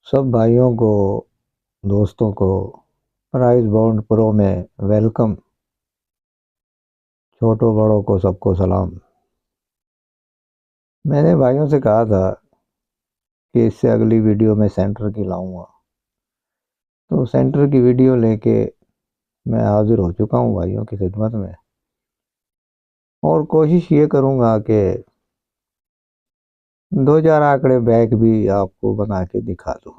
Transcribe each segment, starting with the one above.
सब भाइयों को, दोस्तों को प्राइस बॉन्ड प्रो में वेलकम। छोटों बड़ों को सबको सलाम। मैंने भाइयों से कहा था कि इससे अगली वीडियो में सेंटर की लाऊंगा, तो सेंटर की वीडियो लेके मैं हाजिर हो चुका हूँ भाइयों की खिदमत में। और कोशिश ये करूँगा कि 2-4 आंकड़े बैक भी आपको बना के दिखा दूँ।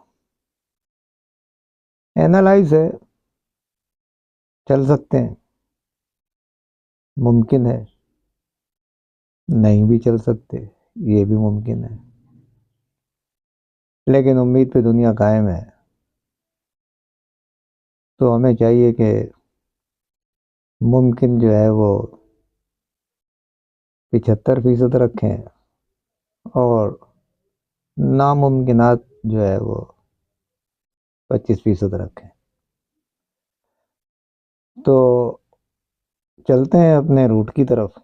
एनालाइज है, चल सकते हैं, मुमकिन है, नहीं भी चल सकते, ये भी मुमकिन है, लेकिन उम्मीद पे दुनिया कायम है। तो हमें चाहिए कि मुमकिन जो है वो 75% रखें और नामुमकिनात जो है वो 25% रखें। तो चलते हैं अपने रूट की तरफ।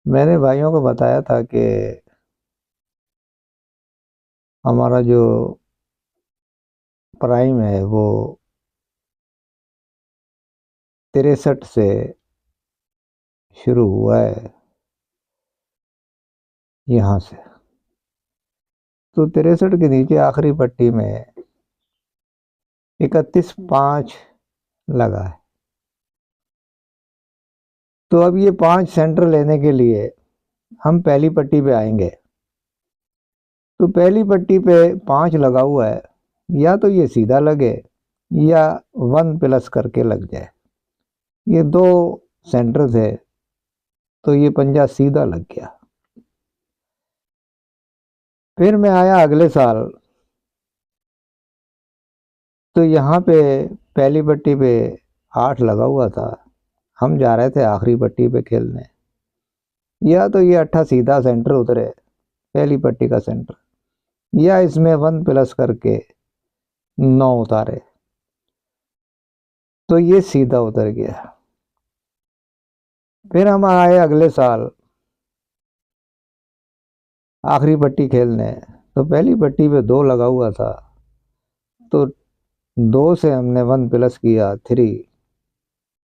मैंने भाइयों को बताया था कि हमारा जो प्राइम है वो 63 से शुरू हुआ है, यहाँ से। तो 63 के नीचे आखिरी पट्टी में 31.5 लगा है। तो अब ये 5 सेंटर लेने के लिए हम पहली पट्टी पे आएंगे। तो पहली पट्टी पे 5 लगा हुआ है, या तो ये सीधा लगे या 1 प्लस करके लग जाए। ये दो सेंटर थे, तो ये पंजा सीधा लग गया। फिर मैं आया अगले साल, तो यहाँ पे पहली पट्टी पे 8 लगा हुआ था। हम जा रहे थे आखिरी पट्टी पे खेलने, या तो ये 8 सीधा सेंटर उतरे, पहली पट्टी का सेंटर, या इसमें 1 प्लस करके 9 उतारे, तो ये सीधा उतर गया। फिर हम आए अगले साल आखिरी पट्टी खेलने, तो पहली पट्टी पे 2 लगा हुआ था, तो 2 से हमने 1 प्लस किया 3,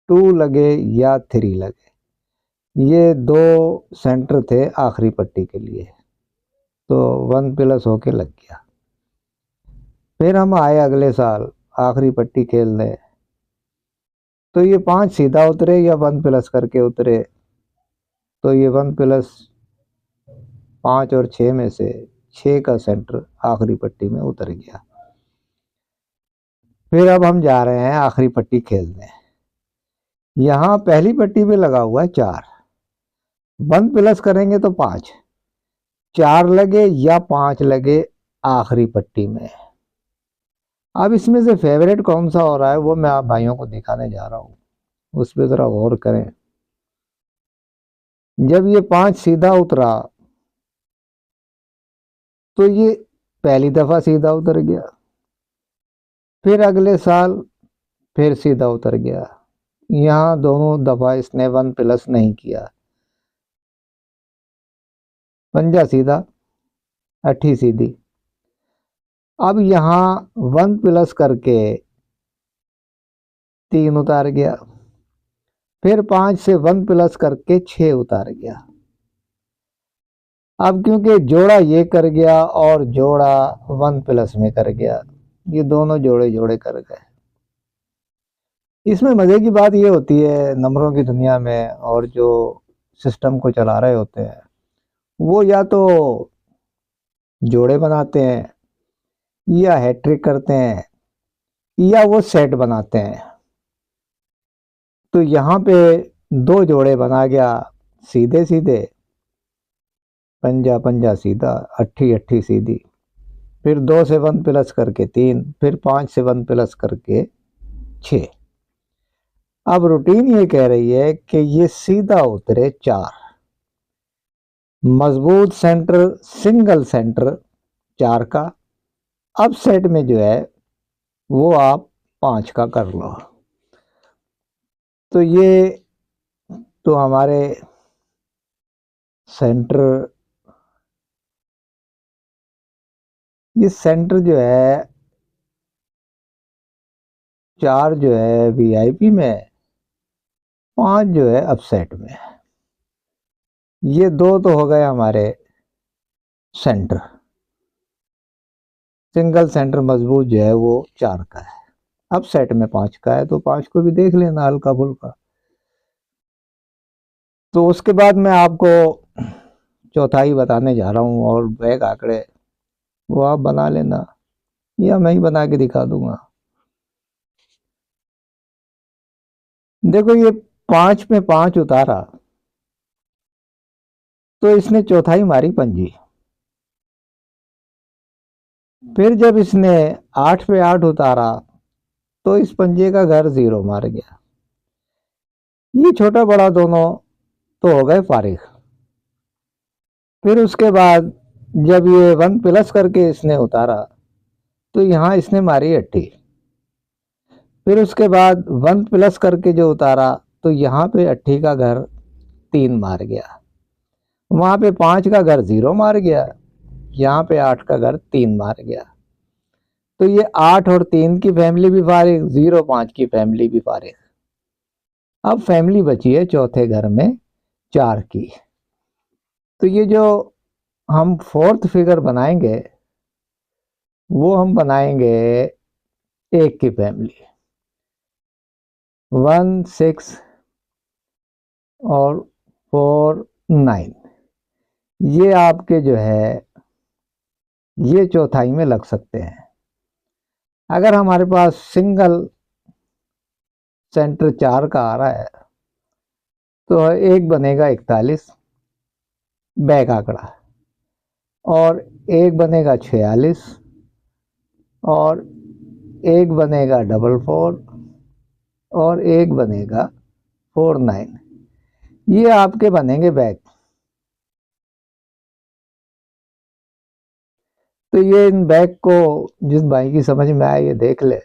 2 लगे या 3 लगे। ये दो सेंटर थे आखिरी पट्टी के लिए, तो 1 प्लस होके लग गया। फिर हम आए अगले साल आखिरी पट्टी खेलने, तो ये 5 सीधा उतरे या 1 प्लस करके उतरे, तो ये 1 प्लस 5 और 6 में से 6 का सेंटर आखिरी पट्टी में उतर गया। फिर अब हम जा रहे हैं आखिरी पट्टी खेलने। यहाँ पहली पट्टी पे लगा हुआ है 4, 1 प्लस करेंगे तो 5, 4 लगे या 5 लगे आखिरी पट्टी में। अब इसमें से फेवरेट कौन सा हो रहा है वो मैं आप भाइयों को दिखाने जा रहा हूँ, उस पर जरा गौर करें। जब ये 5 सीधा उतरा, तो ये पहली दफा सीधा उतर गया। फिर अगले साल फिर सीधा उतर गया। यहाँ दोनों दफा इसने 1 प्लस नहीं किया, पंजा सीधा, अठी सीधी। अब यहाँ 1 प्लस करके 3 उतार गया, फिर 5 से 1 प्लस करके 6 उतार गया। अब क्योंकि जोड़ा ये कर गया और जोड़ा 1 प्लस में कर गया, ये दोनों जोड़े जोड़े कर गए। इसमें मजे की बात ये होती है नंबरों की दुनिया में, और जो सिस्टम को चला रहे होते हैं वो या तो जोड़े बनाते हैं, या हैट्रिक करते हैं, या वो सेट बनाते हैं। तो यहाँ पे 2 जोड़े बना गया सीधे सीधे, पंजा पंजा सीधा, अट्ठी अट्ठी सीधी। फिर 2 से 1 प्लस करके 3, फिर 5 से 1 प्लस करके 6। अब रूटीन ये कह रही है कि ये सीधा उतरे 4, मजबूत सेंटर, सिंगल सेंटर 4 का। अब सेट में जो है वो आप 5 का कर लो। तो ये तो हमारे सेंटर ये सेंटर जो है 4 जो है वीआईपी में, 5 जो है अपसेट में। ये 2 तो हो गए हमारे सेंटर। सिंगल सेंटर मजबूत जो है वो 4 का है, अपसेट में 5 का है, तो 5 को भी देख लेना हल्का फुल्का। तो उसके बाद मैं आपको चौथाई बताने जा रहा हूँ, और बैक आंकड़े वो आप बना लेना या मैं ही बना के दिखा दूंगा। देखो ये 5 में 5 उतारा तो इसने चौथाई मारी पंजी। फिर जब इसने 8 पे 8 उतारा तो इस पंजे का घर 0 मार गया। ये छोटा बड़ा दोनों तो हो गए फारिग। फिर उसके बाद जब ये 1 प्लस करके इसने उतारा तो यहां इसने मारी 80। फिर उसके बाद 1 प्लस करके जो उतारा तो यहाँ पे 80 का घर 3 मार गया, वहां पे 5 का घर 0 मार गया, यहाँ पे 8 का घर 3 मार गया। तो ये 8 और 3 की फैमिली भी फारिग, 0 5 की फैमिली भी फारिग। अब फैमिली बची है चौथे घर में 4 की। तो ये जो हम फोर्थ फिगर बनाएंगे वो हम बनाएंगे 1 की फैमिली, 1 6 और 4 9। ये आपके जो है ये चौथाई में लग सकते हैं। अगर हमारे पास सिंगल सेंटर 4 का आ रहा है तो 1 बनेगा 41 बैक आंकड़ा, और 1 बनेगा 46, और 1 बनेगा 44, और 1 बनेगा 49। ये आपके बनेंगे बैक। तो ये इन बैक को जिस भाई की समझ में आए ये देख ले,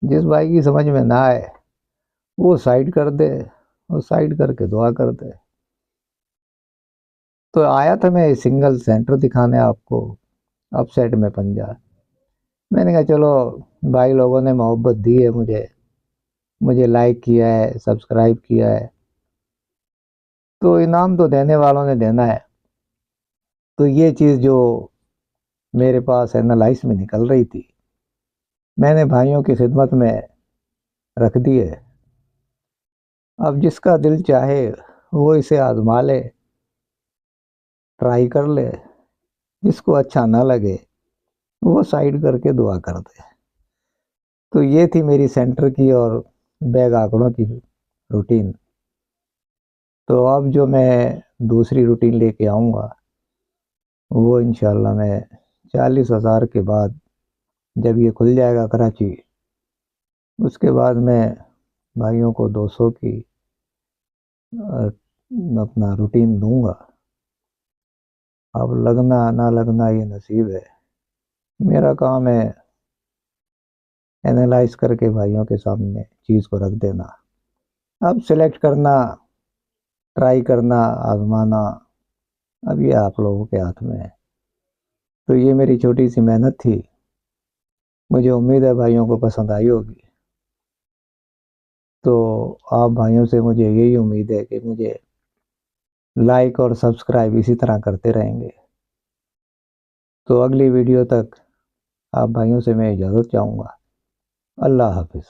जिस भाई की समझ में ना आए वो साइड कर दे, और साइड करके दुआ कर दे। तो आया था मैं सिंगल सेंटर दिखाने आपको, अपसेट में पंजा। मैंने कहा चलो भाई लोगों ने मोहब्बत दी है मुझे, मुझे लाइक किया है, सब्सक्राइब किया है, तो इनाम तो देने वालों ने देना है। तो ये चीज़ जो मेरे पास एनालाइज में निकल रही थी मैंने भाइयों की खिदमत में रख दी है। अब जिसका दिल चाहे वो इसे आजमा ले, ट्राई कर ले, जिसको अच्छा ना लगे वो साइड करके दुआ कर दे। तो ये थी मेरी सेंटर की और बैग आंकड़ों की रूटीन। तो अब जो मैं दूसरी रूटीन लेके आऊँगा वो इंशाल्लाह मैं 40,000 के बाद जब ये खुल जाएगा कराची, उसके बाद मैं भाइयों को 200 की अपना रूटीन दूंगा। अब लगना ना लगना ये नसीब है। मेरा काम है एनालाइज करके भाइयों के सामने चीज़ को रख देना। अब सिलेक्ट करना, ट्राई करना, आजमाना, अब ये आप लोगों के हाथ में है। तो ये मेरी छोटी सी मेहनत थी, मुझे उम्मीद है भाइयों को पसंद आई होगी। तो आप भाइयों से मुझे यही उम्मीद है कि मुझे लाइक और सब्सक्राइब इसी तरह करते रहेंगे। तो अगली वीडियो तक आप भाइयों से मैं इजाज़त चाहूँगा। अल्लाह हाफिज़।